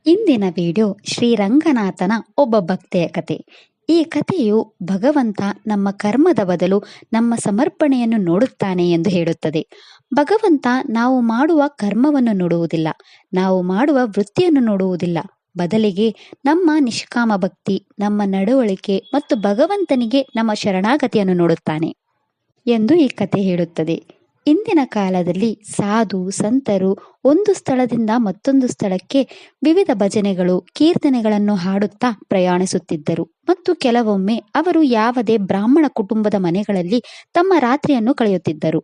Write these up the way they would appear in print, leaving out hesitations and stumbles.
ಇಂದಿನ ವಿಡಿಯೋ ಶ್ರೀರಂಗನಾಥನ ಒಬ್ಬ ಭಕ್ತೆಯ ಕತೆ. ಈ ಕಥೆಯು ಭಗವಂತ ನಮ್ಮ ಕರ್ಮದ ಬದಲು ನಮ್ಮ ಸಮರ್ಪಣೆಯನ್ನು ನೋಡುತ್ತಾನೆ ಎಂದು ಹೇಳುತ್ತದೆ. ಭಗವಂತ ನಾವು ಮಾಡುವ ಕರ್ಮವನ್ನು ನೋಡುವುದಿಲ್ಲ, ನಾವು ಮಾಡುವ ವೃತ್ತಿಯನ್ನು ನೋಡುವುದಿಲ್ಲ. ಬದಲಿಗೆ ನಮ್ಮ ನಿಷ್ಕಾಮ ಭಕ್ತಿ, ನಮ್ಮ ನಡವಳಿಕೆ ಮತ್ತು ಭಗವಂತನಿಗೆ ನಮ್ಮ ಶರಣಾಗತಿಯನ್ನು ನೋಡುತ್ತಾನೆ ಎಂದು ಈ ಕತೆ ಹೇಳುತ್ತದೆ. ಇಂದಿನ ಕಾಲದಲ್ಲಿ ಸಾಧು ಸಂತರು ಒಂದು ಸ್ಥಳದಿಂದ ಮತ್ತೊಂದು ಸ್ಥಳಕ್ಕೆ ವಿವಿಧ ಭಜನೆಗಳು, ಕೀರ್ತನೆಗಳನ್ನು ಹಾಡುತ್ತಾ ಪ್ರಯಾಣಿಸುತ್ತಿದ್ದರು ಮತ್ತು ಕೆಲವೊಮ್ಮೆ ಅವರು ಯಾವುದೇ ಬ್ರಾಹ್ಮಣ ಕುಟುಂಬದ ಮನೆಗಳಲ್ಲಿ ತಮ್ಮ ರಾತ್ರಿಯನ್ನು ಕಳೆಯುತ್ತಿದ್ದರು.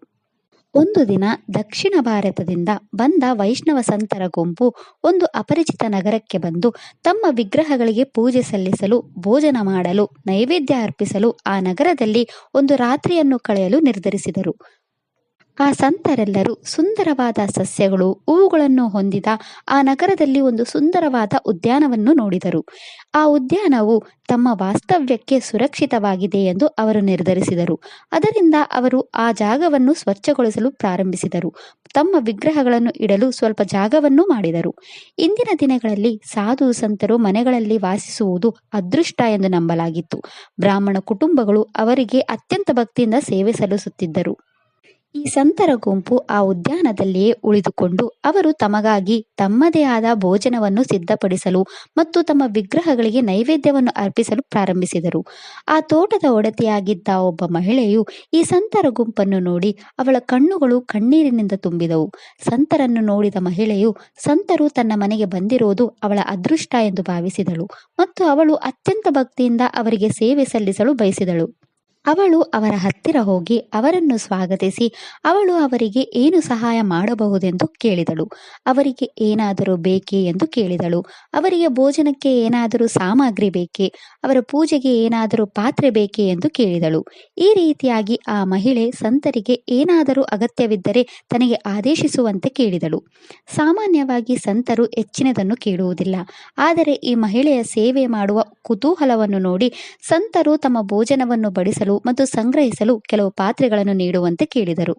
ಒಂದು ದಿನ ದಕ್ಷಿಣ ಭಾರತದಿಂದ ಬಂದ ವೈಷ್ಣವ ಸಂತರ ಗುಂಪು ಒಂದು ಅಪರಿಚಿತ ನಗರಕ್ಕೆ ಬಂದು ತಮ್ಮ ವಿಗ್ರಹಗಳಿಗೆ ಪೂಜೆ ಸಲ್ಲಿಸಲು, ಭೋಜನ ಮಾಡಲು, ನೈವೇದ್ಯ ಅರ್ಪಿಸಲು ಆ ನಗರದಲ್ಲಿ ಒಂದು ರಾತ್ರಿಯನ್ನು ಕಳೆಯಲು ನಿರ್ಧರಿಸಿದರು. ಆ ಸಂತರೆಲ್ಲರೂ ಸುಂದರವಾದ ಸಸ್ಯಗಳು, ಹೂವುಗಳನ್ನು ಹೊಂದಿದ ಆ ನಗರದಲ್ಲಿ ಒಂದು ಸುಂದರವಾದ ಉದ್ಯಾನವನ್ನು ನೋಡಿದರು. ಆ ಉದ್ಯಾನವು ತಮ್ಮ ವಾಸ್ತವ್ಯಕ್ಕೆ ಸುರಕ್ಷಿತವಾಗಿದೆ ಎಂದು ಅವರು ನಿರ್ಧರಿಸಿದರು. ಅದರಿಂದ ಅವರು ಆ ಜಾಗವನ್ನು ಸ್ವಚ್ಛಗೊಳಿಸಲು ಪ್ರಾರಂಭಿಸಿದರು. ತಮ್ಮ ವಿಗ್ರಹಗಳನ್ನು ಇಡಲು ಸ್ವಲ್ಪ ಜಾಗವನ್ನು ಮಾಡಿದರು. ಇಂದಿನ ದಿನಗಳಲ್ಲಿ ಸಾಧು ಸಂತರು ಮನೆಗಳಲ್ಲಿ ವಾಸಿಸುವುದು ಅದೃಷ್ಟ ಎಂದು ನಂಬಲಾಗಿತ್ತು. ಬ್ರಾಹ್ಮಣ ಕುಟುಂಬಗಳು ಅವರಿಗೆ ಅತ್ಯಂತ ಭಕ್ತಿಯಿಂದ ಸೇವೆ ಸಲ್ಲಿಸುತ್ತಿದ್ದರು. ಈ ಸಂತರ ಗುಂಪು ಆ ಉದ್ಯಾನದಲ್ಲಿಯೇ ಉಳಿದುಕೊಂಡು ಅವರು ತಮಗಾಗಿ ತಮ್ಮದೇ ಆದ ಭೋಜನವನ್ನು ಸಿದ್ಧಪಡಿಸಲು ಮತ್ತು ತಮ್ಮ ವಿಗ್ರಹಗಳಿಗೆ ನೈವೇದ್ಯವನ್ನು ಅರ್ಪಿಸಲು ಪ್ರಾರಂಭಿಸಿದರು. ಆ ತೋಟದ ಒಡತಿಯಾಗಿದ್ದ ಒಬ್ಬ ಮಹಿಳೆಯು ಈ ಸಂತರ ಗುಂಪನ್ನು ನೋಡಿ ಅವಳ ಕಣ್ಣುಗಳು ಕಣ್ಣೀರಿನಿಂದ ತುಂಬಿದವು. ಸಂತರನ್ನು ನೋಡಿದ ಮಹಿಳೆಯು ಸಂತರು ತನ್ನ ಮನೆಗೆ ಬಂದಿರುವುದು ಅವಳ ಅದೃಷ್ಟ ಎಂದು ಭಾವಿಸಿದಳು ಮತ್ತು ಅವಳು ಅತ್ಯಂತ ಭಕ್ತಿಯಿಂದ ಅವರಿಗೆ ಸೇವೆ ಸಲ್ಲಿಸಲು ಬಯಸಿದಳು. ಅವಳು ಅವರ ಹತ್ತಿರ ಹೋಗಿ ಅವರನ್ನು ಸ್ವಾಗತಿಸಿ ಅವಳು ಅವರಿಗೆ ಏನು ಸಹಾಯ ಮಾಡಬಹುದೆಂದು ಕೇಳಿದಳು. ಅವರಿಗೆ ಏನಾದರೂ ಬೇಕೇ ಎಂದು ಕೇಳಿದಳು. ಅವರಿಗೆ ಭೋಜನಕ್ಕೆ ಏನಾದರೂ ಸಾಮಗ್ರಿ ಬೇಕೇ, ಅವರ ಪೂಜೆಗೆ ಏನಾದರೂ ಪಾತ್ರೆ ಬೇಕೇ ಎಂದು ಕೇಳಿದಳು. ಈ ರೀತಿಯಾಗಿ ಆ ಮಹಿಳೆ ಸಂತರಿಗೆ ಏನಾದರೂ ಅಗತ್ಯವಿದ್ದರೆ ತನಗೆ ಆದೇಶಿಸುವಂತೆ ಕೇಳಿದಳು. ಸಾಮಾನ್ಯವಾಗಿ ಸಂತರು ಹೆಚ್ಚಿನದನ್ನು ಕೇಳುವುದಿಲ್ಲ, ಆದರೆ ಈ ಮಹಿಳೆಯ ಸೇವೆ ಮಾಡುವ ಕುತೂಹಲವನ್ನು ನೋಡಿ ಸಂತರು ತಮ್ಮ ಭೋಜನವನ್ನು ಬಡಿಸಲು ಮತ್ತು ಸಂಗ್ರಹಿಸಲು ಕೆಲವು ಪಾತ್ರೆಗಳನ್ನು ನೀಡುವಂತೆ ಕೇಳಿದರು.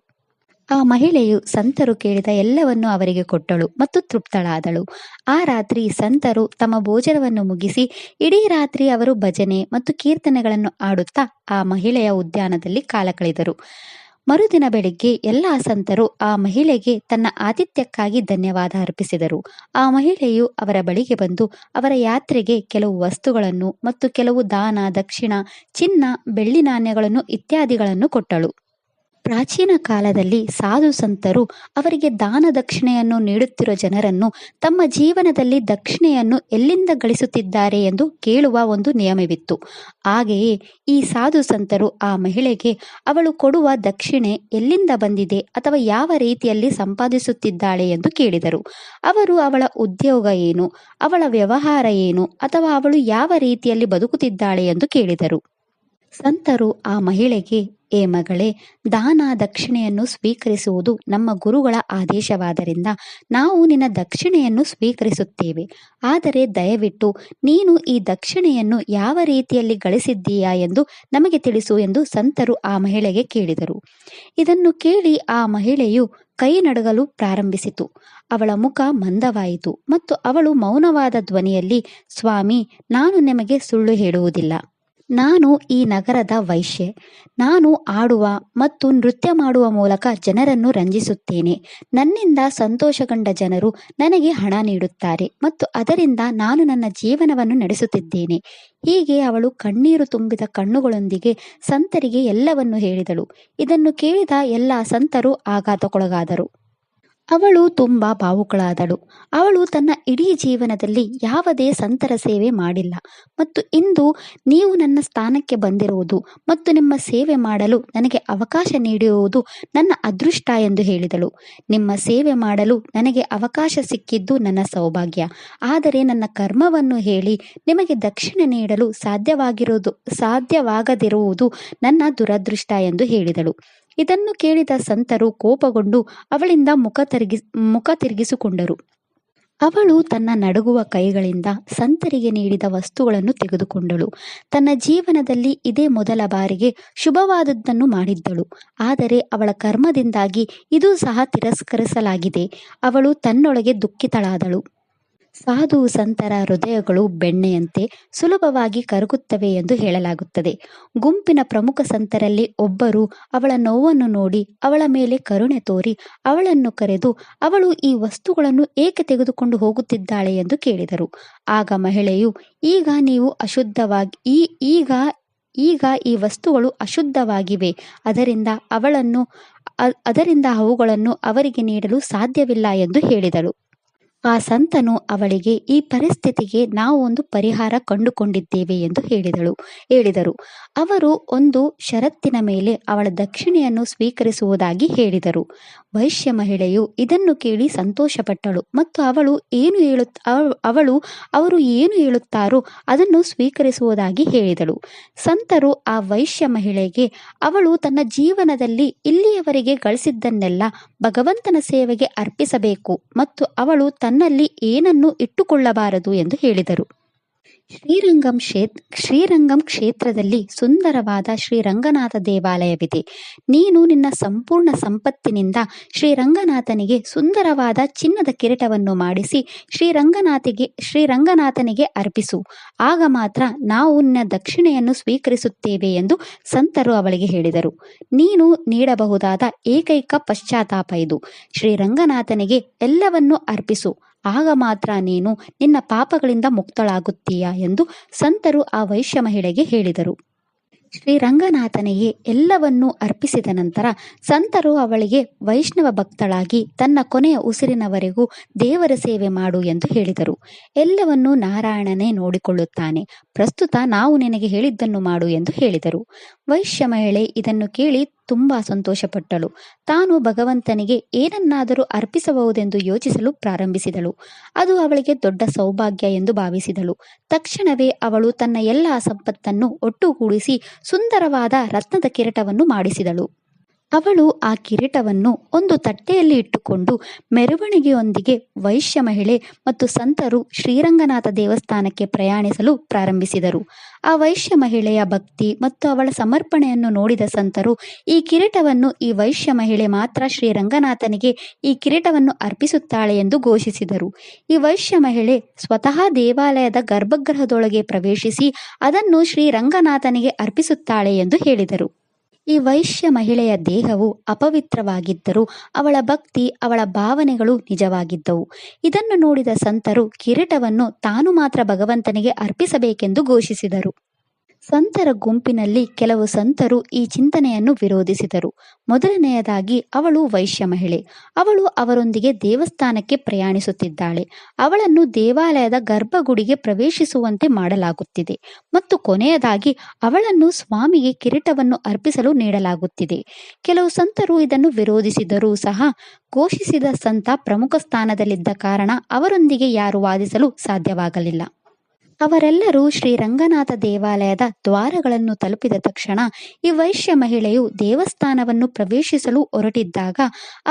ಆ ಮಹಿಳೆಯು ಸಂತರು ಕೇಳಿದ ಎಲ್ಲವನ್ನು ಅವರಿಗೆ ಕೊಟ್ಟಳು ಮತ್ತು ತೃಪ್ತಳಾದಳು. ಆ ರಾತ್ರಿ ಸಂತರು ತಮ್ಮ ಭೋಜನವನ್ನು ಮುಗಿಸಿ ಇಡೀ ರಾತ್ರಿ ಅವರು ಭಜನೆ ಮತ್ತು ಕೀರ್ತನೆಗಳನ್ನು ಆಡುತ್ತಾ ಆ ಮಹಿಳೆಯ ಉದ್ಯಾನದಲ್ಲಿ ಕಾಲ ಕಳೆದರು. ಮರುದಿನ ಬೆಳಿಗ್ಗೆ ಎಲ್ಲ ಸಂತರು ಆ ಮಹಿಳೆಗೆ ತನ್ನ ಆತಿಥ್ಯಕ್ಕಾಗಿ ಧನ್ಯವಾದ ಅರ್ಪಿಸಿದರು. ಆ ಮಹಿಳೆಯು ಅವರ ಬಳಿಗೆ ಬಂದು ಅವರ ಯಾತ್ರೆಗೆ ಕೆಲವು ವಸ್ತುಗಳನ್ನು ಮತ್ತು ಕೆಲವು ದಾನ, ದಕ್ಷಿಣ, ಚಿನ್ನ, ಬೆಳ್ಳಿ ನಾಣ್ಯಗಳನ್ನು ಇತ್ಯಾದಿಗಳನ್ನು ಕೊಟ್ಟಳು. ಪ್ರಾಚೀನ ಕಾಲದಲ್ಲಿ ಸಾಧು ಸಂತರು ಅವರಿಗೆ ದಾನ ದಕ್ಷಿಣೆಯನ್ನು ನೀಡುತ್ತಿರುವ ಜನರನ್ನು ತಮ್ಮ ಜೀವನದಲ್ಲಿ ದಕ್ಷಿಣೆಯನ್ನು ಎಲ್ಲಿಂದ ಗಳಿಸುತ್ತಿದ್ದಾರೆ ಎಂದು ಕೇಳುವ ಒಂದು ನಿಯಮವಿತ್ತು. ಹಾಗೆಯೇ ಈ ಸಾಧು ಸಂತರು ಆ ಮಹಿಳೆಗೆ ಅವಳು ಕೊಡುವ ದಕ್ಷಿಣೆ ಎಲ್ಲಿಂದ ಬಂದಿದೆ ಅಥವಾ ಯಾವ ರೀತಿಯಲ್ಲಿ ಸಂಪಾದಿಸುತ್ತಿದ್ದಾಳೆ ಎಂದು ಕೇಳಿದರು. ಅವರು ಅವಳ ಉದ್ಯೋಗ ಏನು, ಅವಳ ವ್ಯವಹಾರ ಏನು ಅಥವಾ ಅವಳು ಯಾವ ರೀತಿಯಲ್ಲಿ ಬದುಕುತ್ತಿದ್ದಾಳೆ ಎಂದು ಕೇಳಿದರು. ಸಂತರು ಆ ಮಹಿಳೆಗೆ, ಏ ಮಗಳೇ, ದಾನ ದಕ್ಷಿಣೆಯನ್ನು ಸ್ವೀಕರಿಸುವುದು ನಮ್ಮ ಗುರುಗಳ ಆದೇಶವಾದ್ದರಿಂದ ನಾವು ನಿನ್ನ ದಕ್ಷಿಣೆಯನ್ನು ಸ್ವೀಕರಿಸುತ್ತೇವೆ. ಆದರೆ ದಯವಿಟ್ಟು ನೀನು ಈ ದಕ್ಷಿಣೆಯನ್ನು ಯಾವ ರೀತಿಯಲ್ಲಿ ಗಳಿಸಿದ್ದೀಯಾ ಎಂದು ನಮಗೆ ತಿಳಿಸು ಎಂದು ಸಂತರು ಆ ಮಹಿಳೆಗೆ ಕೇಳಿದರು. ಇದನ್ನು ಕೇಳಿ ಆ ಮಹಿಳೆಯು ಕೈ ನಡುಗಲು ಪ್ರಾರಂಭಿಸಿತು. ಅವಳ ಮುಖ ಮಂದವಾಯಿತು ಮತ್ತು ಅವಳು ಮೌನವಾದ ಧ್ವನಿಯಲ್ಲಿ, ಸ್ವಾಮಿ, ನಾನು ನಿಮಗೆ ಸುಳ್ಳು ಹೇಳುವುದಿಲ್ಲ. ನಾನು ಈ ನಗರದ ವೈಶ್ಯೆ. ನಾನು ಆಡುವ ಮತ್ತು ನೃತ್ಯ ಮಾಡುವ ಮೂಲಕ ಜನರನ್ನು ರಂಜಿಸುತ್ತೇನೆ. ನನ್ನಿಂದ ಸಂತೋಷಗೊಂಡ ಜನರು ನನಗೆ ಹಣ ನೀಡುತ್ತಾರೆ ಮತ್ತು ಅದರಿಂದ ನಾನು ನನ್ನ ಜೀವನವನ್ನು ನಡೆಸುತ್ತಿದ್ದೇನೆ. ಹೀಗೆ ಅವಳು ಕಣ್ಣೀರು ತುಂಬಿದ ಕಣ್ಣುಗಳೊಂದಿಗೆ ಸಂತರಿಗೆ ಎಲ್ಲವನ್ನೂ ಹೇಳಿದಳು. ಇದನ್ನು ಕೇಳಿದ ಎಲ್ಲ ಸಂತರು ಆಘಾತಕ್ಕೊಳಗಾದರು. ಅವಳು ತುಂಬ ಭಾವುಕಳಾದಳು. ಅವಳು ತನ್ನ ಇಡೀ ಜೀವನದಲ್ಲಿ ಯಾವುದೇ ಸಂತರ ಸೇವೆ ಮಾಡಿಲ್ಲ ಮತ್ತು ಇಂದು ನೀವು ನನ್ನ ಸ್ಥಾನಕ್ಕೆ ಬಂದಿರುವುದು ಮತ್ತು ನಿಮ್ಮ ಸೇವೆ ಮಾಡಲು ನನಗೆ ಅವಕಾಶ ನೀಡಿರುವುದು ನನ್ನ ಅದೃಷ್ಟ ಎಂದು ಹೇಳಿದಳು. ನಿಮ್ಮ ಸೇವೆ ಮಾಡಲು ನನಗೆ ಅವಕಾಶ ಸಿಕ್ಕಿದ್ದು ನನ್ನ ಸೌಭಾಗ್ಯ, ಆದರೆ ನನ್ನ ಕರ್ಮವನ್ನು ಹೇಳಿ ನಿಮಗೆ ದಕ್ಷಿಣೆ ನೀಡಲು ಸಾಧ್ಯವಾಗದಿರುವುದು ನನ್ನ ದುರದೃಷ್ಟ ಎಂದು ಹೇಳಿದಳು. ಇದನ್ನು ಕೇಳಿದ ಸಂತರು ಕೋಪಗೊಂಡು ಅವಳಿಂದ ಮುಖ ತಿರುಗಿಸಿಕೊಂಡರು. ಅವಳು ತನ್ನ ನಡುಗುವ ಕೈಗಳಿಂದ ಸಂತರಿಗೆ ನೀಡಿದ ವಸ್ತುಗಳನ್ನು ತೆಗೆದುಕೊಂಡಳು. ತನ್ನ ಜೀವನದಲ್ಲಿ ಇದೇ ಮೊದಲ ಬಾರಿಗೆ ಶುಭವಾದದ್ದನ್ನು ಮಾಡಿದ್ದಳು, ಆದರೆ ಅವಳ ಕರ್ಮದಿಂದಾಗಿ ಇದು ಸಹ ತಿರಸ್ಕರಿಸಲಾಗಿದೆ. ಅವಳು ತನ್ನೊಳಗೆ ದುಃಖಿತಳಾದಳು. ಸಾಧು ಸಂತರ ಹೃದಯಗಳು ಬೆಣ್ಣೆಯಂತೆ ಸುಲಭವಾಗಿ ಕರಗುತ್ತವೆ ಎಂದು ಹೇಳಲಾಗುತ್ತದೆ. ಗುಂಪಿನ ಪ್ರಮುಖ ಸಂತರಲ್ಲಿ ಒಬ್ಬರು ಅವಳ ನೋವನ್ನು ನೋಡಿ ಅವಳ ಮೇಲೆ ಕರುಣೆ ತೋರಿ ಅವಳನ್ನು ಕರೆದು ಅವಳು ಈ ವಸ್ತುಗಳನ್ನು ಏಕೆ ತೆಗೆದುಕೊಂಡು ಹೋಗುತ್ತಿದ್ದಾಳೆ ಎಂದು ಕೇಳಿದರು. ಆಗ ಮಹಿಳೆಯು, ಈಗ ನೀವು ಅಶುದ್ಧವಾಗಿ ಈಗ ಈಗ ಈ ವಸ್ತುಗಳು ಅಶುದ್ಧವಾಗಿವೆ, ಅದರಿಂದ ಅವುಗಳನ್ನು ಅವರಿಗೆ ನೀಡಲು ಸಾಧ್ಯವಿಲ್ಲ ಎಂದು ಹೇಳಿದಳು. ಆ ಸಂತನು ಅವಳಿಗೆ, ಈ ಪರಿಸ್ಥಿತಿಗೆ ನಾವು ಒಂದು ಪರಿಹಾರ ಕಂಡುಕೊಂಡಿದ್ದೇವೆ ಎಂದು ಹೇಳಿದರು. ಅವರು ಒಂದು ಷರತ್ತಿನ ಮೇಲೆ ಅವಳ ದಕ್ಷಿಣೆಯನ್ನು ಸ್ವೀಕರಿಸುವುದಾಗಿ ಹೇಳಿದರು. ವೈಶ್ಯ ಮಹಿಳೆಯು ಇದನ್ನು ಕೇಳಿ ಸಂತೋಷಪಟ್ಟಳು ಮತ್ತು ಅವರು ಏನು ಹೇಳುತ್ತಾರೋ ಅದನ್ನು ಸ್ವೀಕರಿಸುವುದಾಗಿ ಹೇಳಿದಳು. ಸಂತರು ಆ ವೈಶ್ಯ ಮಹಿಳೆಗೆ, ಅವಳು ತನ್ನ ಜೀವನದಲ್ಲಿ ಇಲ್ಲಿಯವರೆಗೆ ಗಳಿಸಿದ್ದನ್ನೆಲ್ಲ ಭಗವಂತನ ಸೇವೆಗೆ ಅರ್ಪಿಸಬೇಕು ಮತ್ತು ಅವಳು ತನ್ನಲ್ಲಿ ಏನನ್ನೂ ಇಟ್ಟುಕೊಳ್ಳಬಾರದು ಎಂದು ಹೇಳಿದರು. ಶ್ರೀರಂಗಂ ಕ್ಷೇತ್ರದಲ್ಲಿ ಸುಂದರವಾದ ಶ್ರೀರಂಗನಾಥ ದೇವಾಲಯವಿದೆ. ನೀನು ನಿನ್ನ ಸಂಪೂರ್ಣ ಸಂಪತ್ತಿನಿಂದ ಶ್ರೀರಂಗನಾಥನಿಗೆ ಸುಂದರವಾದ ಚಿನ್ನದ ಕಿರೀಟವನ್ನು ಮಾಡಿಸಿ ಶ್ರೀರಂಗನಾಥನಿಗೆ ಅರ್ಪಿಸು. ಆಗ ಮಾತ್ರ ನಾವು ನಿನ್ನ ದಕ್ಷಿಣೆಯನ್ನು ಸ್ವೀಕರಿಸುತ್ತೇವೆ ಎಂದು ಸಂತರು ಅವಳಿಗೆ ಹೇಳಿದರು. ನೀನು ನೀಡಬಹುದಾದ ಏಕೈಕ ಪಶ್ಚಾತ್ತಾಪ ಇದು. ಶ್ರೀರಂಗನಾಥನಿಗೆ ಎಲ್ಲವನ್ನೂ ಅರ್ಪಿಸು, ಆಗ ಮಾತ್ರ ನೀನು ನಿನ್ನ ಪಾಪಗಳಿಂದ ಮುಕ್ತಳಾಗುತ್ತೀಯಾ ಎಂದು ಸಂತರು ಆ ವೈಶ್ಯ ಮಹಿಳೆಗೆ ಹೇಳಿದರು. ಶ್ರೀರಂಗನಾಥನಿಗೆ ಎಲ್ಲವನ್ನೂ ಅರ್ಪಿಸಿದ ನಂತರ ಸಂತರು ಅವಳಿಗೆ ವೈಷ್ಣವ ಭಕ್ತಳಾಗಿ ತನ್ನ ಕೊನೆಯ ಉಸಿರಿನವರೆಗೂ ದೇವರ ಸೇವೆ ಮಾಡು ಎಂದು ಹೇಳಿದರು. ಎಲ್ಲವನ್ನೂ ನಾರಾಯಣನೇ ನೋಡಿಕೊಳ್ಳುತ್ತಾನೆ, ಪ್ರಸ್ತುತ ನಾವು ನಿನಗೆ ಹೇಳಿದ್ದನ್ನು ಮಾಡು ಎಂದು ಹೇಳಿದರು. ವೈಶ್ಯ ಮಹಿಳೆ ಇದನ್ನು ಕೇಳಿ ತುಂಬಾ ಸಂತೋಷಪಟ್ಟಳು. ತಾನು ಭಗವಂತನಿಗೆ ಏನನ್ನಾದರೂ ಅರ್ಪಿಸಬಹುದೆಂದು ಯೋಚಿಸಲು ಪ್ರಾರಂಭಿಸಿದಳು. ಅದು ಅವಳಿಗೆ ದೊಡ್ಡ ಸೌಭಾಗ್ಯ ಎಂದು ಭಾವಿಸಿದಳು. ತಕ್ಷಣವೇ ಅವಳು ತನ್ನ ಎಲ್ಲ ಸಂಪತ್ತನ್ನು ಒಟ್ಟುಗೂಡಿಸಿ ಸುಂದರವಾದ ರತ್ನದ ಕಿರೀಟವನ್ನು ಮಾಡಿಸಿದಳು. ಅವಳು ಆ ಕಿರೀಟವನ್ನು ಒಂದು ತಟ್ಟೆಯಲ್ಲಿ ಇಟ್ಟುಕೊಂಡು ಮೆರವಣಿಗೆಯೊಂದಿಗೆ ವೈಶ್ಯ ಮಹಿಳೆ ಮತ್ತು ಸಂತರು ಶ್ರೀರಂಗನಾಥ ದೇವಸ್ಥಾನಕ್ಕೆ ಪ್ರಯಾಣಿಸಲು ಪ್ರಾರಂಭಿಸಿದರು. ಆ ವೈಶ್ಯ ಮಹಿಳೆಯ ಭಕ್ತಿ ಮತ್ತು ಅವಳ ಸಮರ್ಪಣೆಯನ್ನು ನೋಡಿದ ಸಂತರು, ಈ ಕಿರೀಟವನ್ನು ಈ ವೈಶ್ಯ ಮಹಿಳೆ ಮಾತ್ರ ಶ್ರೀರಂಗನಾಥನಿಗೆ ಈ ಕಿರೀಟವನ್ನು ಅರ್ಪಿಸುತ್ತಾಳೆ ಎಂದು ಘೋಷಿಸಿದರು. ಈ ವೈಶ್ಯ ಮಹಿಳೆ ಸ್ವತಃ ದೇವಾಲಯದ ಗರ್ಭಗೃಹದೊಳಗೆ ಪ್ರವೇಶಿಸಿ ಅದನ್ನು ಶ್ರೀರಂಗನಾಥನಿಗೆ ಅರ್ಪಿಸುತ್ತಾಳೆ ಎಂದು ಹೇಳಿದರು. ಈ ವೈಶ್ಯ ಮಹಿಳೆಯ ದೇಹವು ಅಪವಿತ್ರವಾಗಿದ್ದರೂ ಅವಳ ಭಕ್ತಿ, ಅವಳ ಭಾವನೆಗಳು ನಿಜವಾಗಿದ್ದವು. ಇದನ್ನು ನೋಡಿದ ಸಂತರು ಕಿರೀಟವನ್ನು ತಾನು ಮಾತ್ರ ಭಗವಂತನಿಗೆ ಅರ್ಪಿಸಬೇಕೆಂದು ಘೋಷಿಸಿದರು. ಸಂತರ ಗುಂಪಿನಲ್ಲಿ ಕೆಲವು ಸಂತರು ಈ ಚಿಂತನೆಯನ್ನು ವಿರೋಧಿಸಿದರು. ಮೊದಲನೆಯದಾಗಿ, ಅವಳು ವೈಶ್ಯ ಮಹಿಳೆ, ಅವಳು ಅವರೊಂದಿಗೆ ದೇವಸ್ಥಾನಕ್ಕೆ ಪ್ರಯಾಣಿಸುತ್ತಿದ್ದಾಳೆ, ಅವಳನ್ನು ದೇವಾಲಯದ ಗರ್ಭಗುಡಿಗೆ ಪ್ರವೇಶಿಸುವಂತೆ ಮಾಡಲಾಗುತ್ತಿದೆ ಮತ್ತು ಕೊನೆಯದಾಗಿ ಅವಳನ್ನು ಸ್ವಾಮಿಗೆ ಕಿರೀಟವನ್ನು ಅರ್ಪಿಸಲು ನೀಡಲಾಗುತ್ತಿದೆ. ಕೆಲವು ಸಂತರು ಇದನ್ನು ವಿರೋಧಿಸಿದರೂ ಸಹ ಘೋಷಿಸಿದ ಸಂತ ಪ್ರಮುಖ ಸ್ಥಾನದಲ್ಲಿದ್ದ ಕಾರಣ ಅವರೊಂದಿಗೆ ಯಾರು ವಾದಿಸಲು ಸಾಧ್ಯವಾಗಲಿಲ್ಲ. ಅವರೆಲ್ಲರೂ ಶ್ರೀರಂಗನಾಥ ದೇವಾಲಯದ ದ್ವಾರಗಳನ್ನು ತಲುಪಿದ ತಕ್ಷಣ ಈ ವೈಶ್ಯ ಮಹಿಳೆಯು ದೇವಸ್ಥಾನವನ್ನು ಪ್ರವೇಶಿಸಲು ಹೊರಟಿದ್ದಾಗ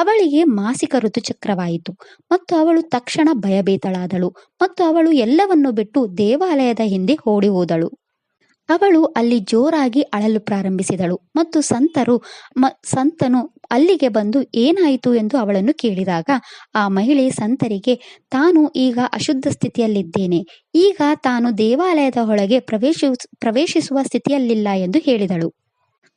ಅವಳಿಗೆ ಮಾಸಿಕ ಋತುಚಕ್ರವಾಯಿತು ಮತ್ತು ಅವಳು ತಕ್ಷಣ ಭಯಭೀತಳಾದಳು ಮತ್ತು ಅವಳು ಎಲ್ಲವನ್ನು ಬಿಟ್ಟು ದೇವಾಲಯದ ಹಿಂದೆ ಓಡಿ ಹೋದಳು. ಅವಳು ಅಲ್ಲಿ ಜೋರಾಗಿ ಅಳಲು ಪ್ರಾರಂಭಿಸಿದಳು ಮತ್ತು ಸಂತನು ಅಲ್ಲಿಗೆ ಬಂದು ಏನಾಯಿತು ಎಂದು ಅವಳನ್ನು ಕೇಳಿದಾಗ ಆ ಮಹಿಳೆ ಸಂತರಿಗೆ, ತಾನು ಈಗ ಅಶುದ್ಧ ಸ್ಥಿತಿಯಲ್ಲಿದ್ದೇನೆ, ಈಗ ತಾನು ದೇವಾಲಯದ ಒಳಗೆ ಪ್ರವೇಶಿಸುವ ಸ್ಥಿತಿಯಲ್ಲಿಲ್ಲ ಎಂದು ಹೇಳಿದಳು.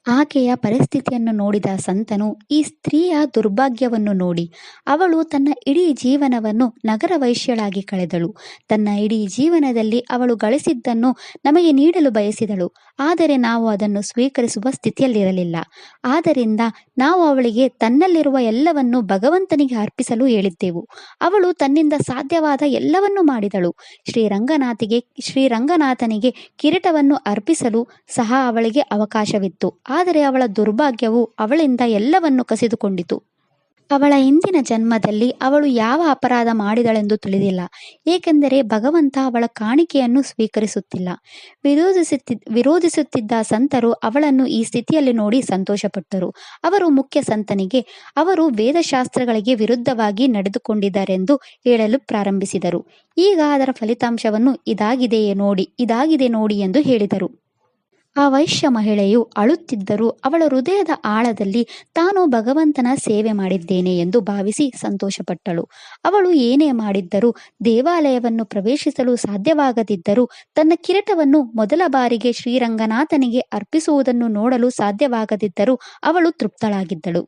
ಆಕೆಯ ಪರಿಸ್ಥಿತಿಯನ್ನು ನೋಡಿದ ಸಂತನು ಈ ಸ್ತ್ರೀಯ ದುರ್ಭಾಗ್ಯವನ್ನು ನೋಡಿ, ಅವಳು ತನ್ನ ಇಡೀ ಜೀವನವನ್ನು ನಗರ ವೈಶ್ಯಳಾಗಿ ಕಳೆದಳು, ತನ್ನ ಇಡೀ ಜೀವನದಲ್ಲಿ ಅವಳು ಗಳಿಸಿದ್ದನ್ನು ನಮಗೆ ನೀಡಲು ಬಯಸಿದಳು, ಆದರೆ ನಾವು ಅದನ್ನು ಸ್ವೀಕರಿಸುವ ಸ್ಥಿತಿಯಲ್ಲಿರಲಿಲ್ಲ. ಆದ್ದರಿಂದ ನಾವು ಅವಳಿಗೆ ತನ್ನಲ್ಲಿರುವ ಎಲ್ಲವನ್ನು ಭಗವಂತನಿಗೆ ಅರ್ಪಿಸಲು ಹೇಳಿದ್ದೆವು. ಅವಳು ತನ್ನಿಂದ ಸಾಧ್ಯವಾದ ಎಲ್ಲವನ್ನೂ ಮಾಡಿದಳು. ಶ್ರೀರಂಗನಾಥನಿಗೆ ಕಿರೀಟವನ್ನು ಅರ್ಪಿಸಲು ಸಹ ಅವಳಿಗೆ ಅವಕಾಶವಿತ್ತು, ಆದರೆ ಅವಳ ದುರ್ಭಾಗ್ಯವು ಅವಳಿಂದ ಎಲ್ಲವನ್ನು ಕಸಿದುಕೊಂಡಿತು. ಅವಳ ಹಿಂದಿನ ಜನ್ಮದಲ್ಲಿ ಅವಳು ಯಾವ ಅಪರಾಧ ಮಾಡಿದಳೆಂದು ತಿಳಿದಿಲ್ಲ, ಏಕೆಂದರೆ ಭಗವಂತ ಅವಳ ಕಾಣಿಕೆಯನ್ನು ಸ್ವೀಕರಿಸುತ್ತಿಲ್ಲ. ವಿರೋಧಿಸುತ್ತಿದ್ದ ಸಂತರು ಅವಳನ್ನು ಈ ಸ್ಥಿತಿಯಲ್ಲಿ ನೋಡಿ ಸಂತೋಷಪಟ್ಟರು. ಅವರು ಮುಖ್ಯ ಸಂತನಿಗೆ ಅವರು ವೇದಶಾಸ್ತ್ರಗಳಿಗೆ ವಿರುದ್ಧವಾಗಿ ನಡೆದುಕೊಂಡಿದ್ದಾರೆಂದು ಹೇಳಲು ಪ್ರಾರಂಭಿಸಿದರು. ಈಗ ಅದರ ಫಲಿತಾಂಶವನ್ನು ಇದಾಗಿದೆ ನೋಡಿ ಎಂದು ಹೇಳಿದರು. ಆ ವೈಶ್ಯ ಮಹಿಳೆಯು ಅಳುತ್ತಿದ್ದರೂ ಅವಳ ಹೃದಯದ ಆಳದಲ್ಲಿ ತಾನು ಭಗವಂತನ ಸೇವೆ ಮಾಡಿದ್ದೇನೆ ಎಂದು ಭಾವಿಸಿ ಸಂತೋಷಪಟ್ಟಳು. ಅವಳು ಏನೇ ಮಾಡಿದ್ದರೂ, ದೇವಾಲಯವನ್ನು ಪ್ರವೇಶಿಸಲು ಸಾಧ್ಯವಾಗದಿದ್ದರೂ, ತನ್ನ ಕಿರೀಟವನ್ನು ಮೊದಲ ಬಾರಿಗೆ ಶ್ರೀರಂಗನಾಥನಿಗೆ ಅರ್ಪಿಸುವುದನ್ನು ನೋಡಲು ಸಾಧ್ಯವಾಗದಿದ್ದರೂ ಅವಳು ತೃಪ್ತಳಾಗಿದ್ದಳು.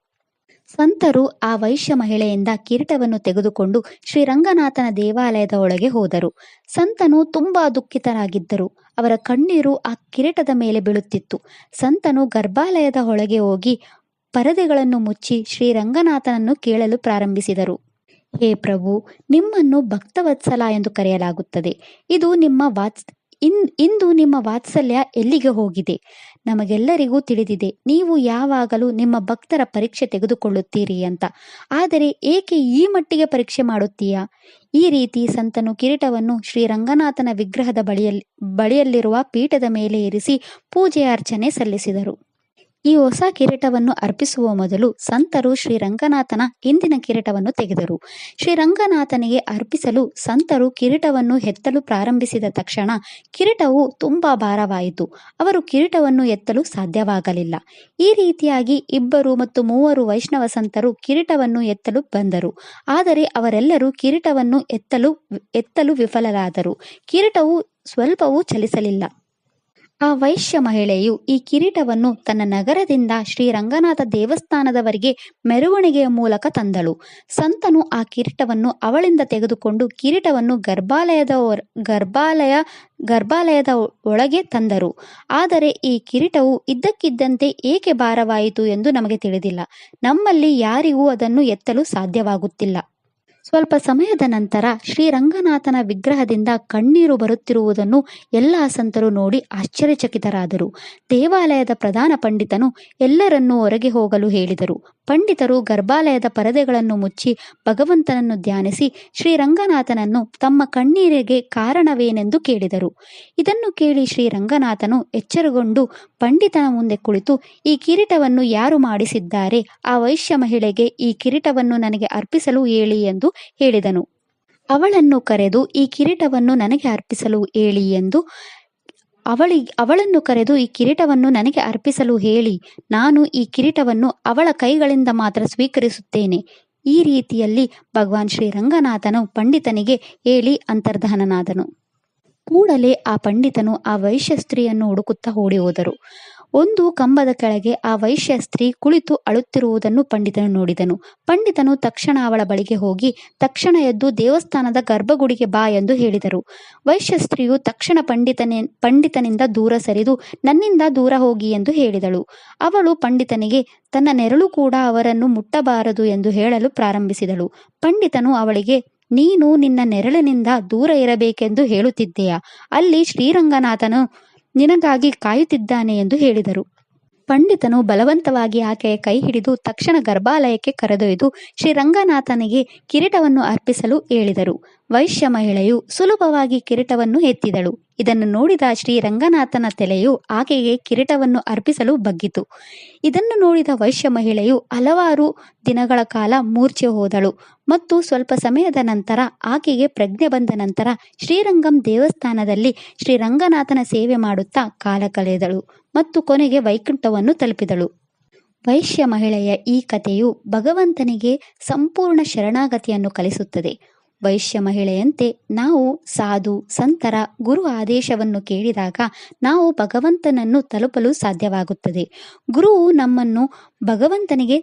ಸಂತರು ಆ ವೈಶ್ಯ ಮಹಿಳೆಯಿಂದ ಕಿರೀಟವನ್ನು ತೆಗೆದುಕೊಂಡು ಶ್ರೀರಂಗನಾಥನ ದೇವಾಲಯದ ಒಳಗೆ ಹೋದರು. ಸಂತನು ತುಂಬಾ ದುಃಖಿತರಾಗಿದ್ದರು. ಅವರ ಕಣ್ಣೀರು ಆ ಕಿರೀಟದ ಮೇಲೆ ಬೀಳುತ್ತಿತ್ತು. ಸಂತನು ಗರ್ಭಾಲಯದ ಒಳಗೆ ಹೋಗಿ ಪರದೆಗಳನ್ನು ಮುಚ್ಚಿ ಶ್ರೀರಂಗನಾಥನನ್ನು ಕೇಳಲು ಪ್ರಾರಂಭಿಸಿದರು. ಹೇ ಪ್ರಭು, ನಿಮ್ಮನ್ನು ಭಕ್ತವತ್ಸಲ ಎಂದು ಕರೆಯಲಾಗುತ್ತದೆ. ಇಂದು ನಿಮ್ಮ ವಾತ್ಸಲ್ಯ ಎಲ್ಲಿಗೆ ಹೋಗಿದೆ? ನಮಗೆಲ್ಲರಿಗೂ ತಿಳಿದಿದೆ, ನೀವು ಯಾವಾಗಲೂ ನಿಮ್ಮ ಭಕ್ತರ ಪರೀಕ್ಷೆ ತೆಗೆದುಕೊಳ್ಳುತ್ತೀರಿ ಅಂತ. ಆದರೆ ಏಕೆ ಈ ಮಟ್ಟಿಗೆ ಪರೀಕ್ಷೆ ಮಾಡುತ್ತೀಯಾ? ಈ ರೀತಿ ಸಂತನು ಕಿರೀಟವನ್ನು ಶ್ರೀರಂಗನಾಥನ ವಿಗ್ರಹದ ಬಳಿಯಲ್ಲಿರುವ ಪೀಠದ ಮೇಲೆ ಇರಿಸಿ ಪೂಜೆ ಅರ್ಚನೆ ಸಲ್ಲಿಸಿದರು. ಈ ಹೊಸ ಕಿರೀಟವನ್ನು ಅರ್ಪಿಸುವ ಮೊದಲು ಸಂತರು ಶ್ರೀರಂಗನಾಥನ ಹಿಂದಿನ ಕಿರೀಟವನ್ನು ತೆಗೆದರು. ಶ್ರೀರಂಗನಾಥನಿಗೆ ಅರ್ಪಿಸಲು ಸಂತರು ಕಿರೀಟವನ್ನು ಎತ್ತಲು ಪ್ರಾರಂಭಿಸಿದ ತಕ್ಷಣ ಕಿರೀಟವು ತುಂಬಾ ಭಾರವಾಯಿತು. ಅವರು ಕಿರೀಟವನ್ನು ಎತ್ತಲು ಸಾಧ್ಯವಾಗಲಿಲ್ಲ. ಈ ರೀತಿಯಾಗಿ 2 ಮತ್ತು 3 ವೈಷ್ಣವ ಸಂತರು ಕಿರೀಟವನ್ನು ಎತ್ತಲು ಬಂದರು. ಆದರೆ ಅವರೆಲ್ಲರೂ ಕಿರೀಟವನ್ನು ಎತ್ತಲು ವಿಫಲರಾದರು. ಕಿರೀಟವು ಸ್ವಲ್ಪವೂ ಚಲಿಸಲಿಲ್ಲ. ಆ ವೈಶ್ಯ ಮಹಿಳೆಯು ಈ ಕಿರೀಟವನ್ನು ತನ್ನ ನಗರದಿಂದ ಶ್ರೀರಂಗನಾಥ ದೇವಸ್ಥಾನದವರೆಗೆ ಮೆರವಣಿಗೆಯ ಮೂಲಕ ತಂದಳು. ಸಂತನು ಆ ಕಿರೀಟವನ್ನು ಅವಳಿಂದ ತೆಗೆದುಕೊಂಡು ಕಿರೀಟವನ್ನು ಗರ್ಭಾಲಯದ ಒಳಗೆ ತಂದರು. ಆದರೆ ಈ ಕಿರೀಟವು ಇದ್ದಕ್ಕಿದ್ದಂತೆ ಏಕೆ ಭಾರವಾಯಿತು ಎಂದು ನಮಗೆ ತಿಳಿದಿಲ್ಲ. ನಮ್ಮಲ್ಲಿ ಯಾರಿಗೂ ಅದನ್ನು ಎತ್ತಲು ಸಾಧ್ಯವಾಗುತ್ತಿಲ್ಲ. ಸ್ವಲ್ಪ ಸಮಯದ ನಂತರ ಶ್ರೀರಂಗನಾಥನ ವಿಗ್ರಹದಿಂದ ಕಣ್ಣೀರು ಬರುತ್ತಿರುವುದನ್ನು ಎಲ್ಲ ಸಂತರು ನೋಡಿ ಆಶ್ಚರ್ಯಚಕಿತರಾದರು. ದೇವಾಲಯದ ಪ್ರಧಾನ ಪಂಡಿತನು ಎಲ್ಲರನ್ನೂ ಹೊರಗೆ ಹೋಗಲು ಹೇಳಿದರು. ಪಂಡಿತರು ಗರ್ಭಾಲಯದ ಪರದೆಗಳನ್ನು ಮುಚ್ಚಿ ಭಗವಂತನನ್ನು ಧ್ಯಾನಿಸಿ ಶ್ರೀರಂಗನಾಥನನ್ನು ತಮ್ಮ ಕಣ್ಣೀರಿಗೆ ಕಾರಣವೇನೆಂದು ಕೇಳಿದರು. ಇದನ್ನು ಕೇಳಿ ಶ್ರೀರಂಗನಾಥನು ಎಚ್ಚರಗೊಂಡು ಪಂಡಿತನ ಮುಂದೆ ಕುಳಿತು, ಈ ಕಿರೀಟವನ್ನು ಯಾರು ಮಾಡಿಸಿದ್ದಾರೆ? ಆ ವೈಶ್ಯ ಮಹಿಳೆಗೆ ಈ ಕಿರೀಟವನ್ನು ನನಗೆ ಅರ್ಪಿಸಲು ಹೇಳಿ ಎಂದು ಹೇಳಿದನು. ಅವಳನ್ನು ಕರೆದು ಈ ಕಿರೀಟವನ್ನು ನನಗೆ ಅರ್ಪಿಸಲು ಹೇಳಿ ಎಂದು ಅವಳನ್ನು ಕರೆದು ಈ ಕಿರೀಟವನ್ನು ನನಗೆ ಅರ್ಪಿಸಲು ಹೇಳಿ, ನಾನು ಈ ಕಿರೀಟವನ್ನು ಅವಳ ಕೈಗಳಿಂದ ಮಾತ್ರ ಸ್ವೀಕರಿಸುತ್ತೇನೆ. ಈ ರೀತಿಯಲ್ಲಿ ಭಗವಾನ್ ಶ್ರೀರಂಗನಾಥನು ಪಂಡಿತನಿಗೆ ಹೇಳಿ ಅಂತರ್ಧಾನನಾದನು. ಕೂಡಲೇ ಆ ಪಂಡಿತನು ಆ ವೈಶ್ಯ ಸ್ತ್ರೀಯನ್ನು ಹುಡುಕುತ್ತಾ ಓಡಿ ಹೋದರು. ಒಂದು ಕಂಬದ ಕೆಳಗೆ ಆ ವೈಶ್ಯ ಸ್ತ್ರೀ ಕುಳಿತು ಅಳುತ್ತಿರುವುದನ್ನು ಪಂಡಿತನು ನೋಡಿದನು. ಪಂಡಿತನು ತಕ್ಷಣ ಅವಳ ಬಳಿಗೆ ಹೋಗಿ, ತಕ್ಷಣ ಎದ್ದು ದೇವಸ್ಥಾನದ ಗರ್ಭಗುಡಿಗೆ ಬಾ ಎಂದು ಹೇಳಿದರು. ವೈಶ್ಯ ಸ್ತ್ರೀಯು ತಕ್ಷಣ ಪಂಡಿತನಿಂದ ದೂರ ಸರಿದು, ನನ್ನಿಂದ ದೂರ ಹೋಗಿ ಎಂದು ಹೇಳಿದಳು. ಅವಳು ಪಂಡಿತನಿಗೆ ತನ್ನ ನೆರಳು ಕೂಡ ಅವರನ್ನು ಮುಟ್ಟಬಾರದು ಎಂದು ಹೇಳಲು ಪ್ರಾರಂಭಿಸಿದಳು. ಪಂಡಿತನು ಅವಳಿಗೆ, ನೀನು ನಿನ್ನ ನೆರಳಿನಿಂದ ದೂರ ಇರಬೇಕೆಂದು ಹೇಳುತ್ತಿದ್ದೀಯಾ? ಅಲ್ಲಿ ಶ್ರೀರಂಗನಾಥನು ನಿನಗಾಗಿ ಕಾಯುತ್ತಿದ್ದಾನೆ ಎಂದು ಹೇಳಿದರು. ಪಂಡಿತನು ಬಲವಂತವಾಗಿ ಆಕೆಯ ಕೈ ಹಿಡಿದು ತಕ್ಷಣ ಗರ್ಭಾಲಯಕ್ಕೆ ಕರೆದೊಯ್ದು ಶ್ರೀರಂಗನಾಥನಿಗೆ ಕಿರೀಟವನ್ನು ಅರ್ಪಿಸಲು ಹೇಳಿದರು. ವೈಶ್ಯ ಮಹಿಳೆಯು ಸುಲಭವಾಗಿ ಕಿರೀಟವನ್ನು ಎತ್ತಿದಳು. ಇದನ್ನು ನೋಡಿದ ಶ್ರೀರಂಗನಾಥನ ತಲೆಯು ಆಕೆಗೆ ಕಿರೀಟವನ್ನು ಅರ್ಪಿಸಲು ಬಗ್ಗಿತು. ಇದನ್ನು ನೋಡಿದ ವೈಶ್ಯ ಮಹಿಳೆಯು ಹಲವಾರು ದಿನಗಳ ಕಾಲ ಮೂರ್ಛೆ ಹೋದಳು ಮತ್ತು ಸ್ವಲ್ಪ ಸಮಯದ ನಂತರ ಆಕೆಗೆ ಪ್ರಜ್ಞೆ ಬಂದ ನಂತರ ಶ್ರೀರಂಗಂ ದೇವಸ್ಥಾನದಲ್ಲಿ ಶ್ರೀರಂಗನಾಥನ ಸೇವೆ ಮಾಡುತ್ತಾ ಕಾಲ ಕಳೆದಳು ಮತ್ತು ಕೊನೆಗೆ ವೈಕುಂಠವನ್ನು ತಲುಪಿದಳು. ವೈಶ್ಯ ಮಹಿಳೆಯ ಈ ಕಥೆಯು ಭಗವಂತನಿಗೆ ಸಂಪೂರ್ಣ ಶರಣಾಗತಿಯನ್ನು ಕಲಿಸುತ್ತದೆ. ವೈಶ್ಯ ಮಹಿಳೆಯಂತೆ ನಾವು ಸಾಧು ಸಂತರ ಗುರು ಆದೇಶವನ್ನು ಕೇಳಿದಾಗ ನಾವು ಭಗವಂತನನ್ನು ತಲುಪಲು ಸಾಧ್ಯವಾಗುತ್ತದೆ. ಗುರುವು ನಮ್ಮನ್ನು ಭಗವಂತನಿಗೆ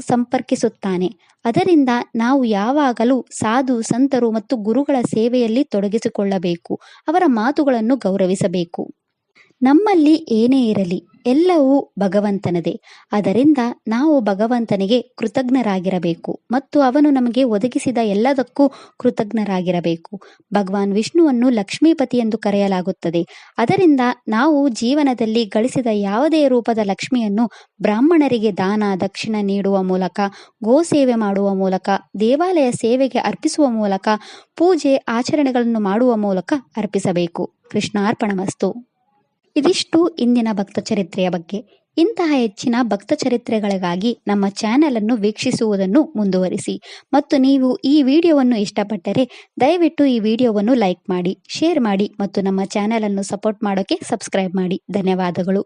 ಸಂಪರ್ಕಿಸುತ್ತಾನೆ. ಅದರಿಂದ ನಾವು ಯಾವಾಗಲೂ ಸಾಧು ಸಂತರು ಮತ್ತು ಗುರುಗಳ ಸೇವೆಯಲ್ಲಿ ತೊಡಗಿಸಿಕೊಳ್ಳಬೇಕು. ಅವರ ಮಾತುಗಳನ್ನು ಗೌರವಿಸಬೇಕು. ನಮ್ಮಲ್ಲಿ ಏನೇ ಇರಲಿ ಎಲ್ಲವೂ ಭಗವಂತನದೇ. ಅದರಿಂದ ನಾವು ಭಗವಂತನಿಗೆ ಕೃತಜ್ಞರಾಗಿರಬೇಕು ಮತ್ತು ಅವನು ನಮಗೆ ಒದಗಿಸಿದ ಎಲ್ಲದಕ್ಕೂ ಕೃತಜ್ಞರಾಗಿರಬೇಕು. ಭಗವಾನ್ ವಿಷ್ಣುವನ್ನು ಲಕ್ಷ್ಮೀಪತಿ ಎಂದು ಕರೆಯಲಾಗುತ್ತದೆ. ಅದರಿಂದ ನಾವು ಜೀವನದಲ್ಲಿ ಗಳಿಸಿದ ಯಾವುದೇ ರೂಪದ ಲಕ್ಷ್ಮಿಯನ್ನು ಬ್ರಾಹ್ಮಣರಿಗೆ ದಾನ ದಕ್ಷಿಣ ನೀಡುವ ಮೂಲಕ, ಗೋಸೇವೆ ಮಾಡುವ ಮೂಲಕ, ದೇವಾಲಯ ಸೇವೆಗೆ ಅರ್ಪಿಸುವ ಮೂಲಕ, ಪೂಜೆ ಆಚರಣೆಗಳನ್ನು ಮಾಡುವ ಮೂಲಕ ಅರ್ಪಿಸಬೇಕು. ಕೃಷ್ಣಾರ್ಪಣಮಸ್ತು. ಇದಿಷ್ಟು ಇಂದಿನ ಭಕ್ತ ಚರಿತ್ರೆಯ ಬಗ್ಗೆ. ಇಂತಹ ಹೆಚ್ಚಿನ ಭಕ್ತ ಚರಿತ್ರೆಗಳಿಗಾಗಿ ನಮ್ಮ ಚಾನೆಲ್ ಅನ್ನು ವೀಕ್ಷಿಸುವುದನ್ನು ಮುಂದುವರಿಸಿ ಮತ್ತು ನೀವು ಈ ವಿಡಿಯೋವನ್ನು ಇಷ್ಟಪಟ್ಟರೆ ದಯವಿಟ್ಟು ಈ ವಿಡಿಯೋವನ್ನು ಲೈಕ್ ಮಾಡಿ, ಶೇರ್ ಮಾಡಿ ಮತ್ತು ನಮ್ಮ ಚಾನೆಲ್ ಅನ್ನು ಸಪೋರ್ಟ್ ಮಾಡೋಕೆ ಸಬ್ಸ್ಕ್ರೈಬ್ ಮಾಡಿ. ಧನ್ಯವಾದಗಳು.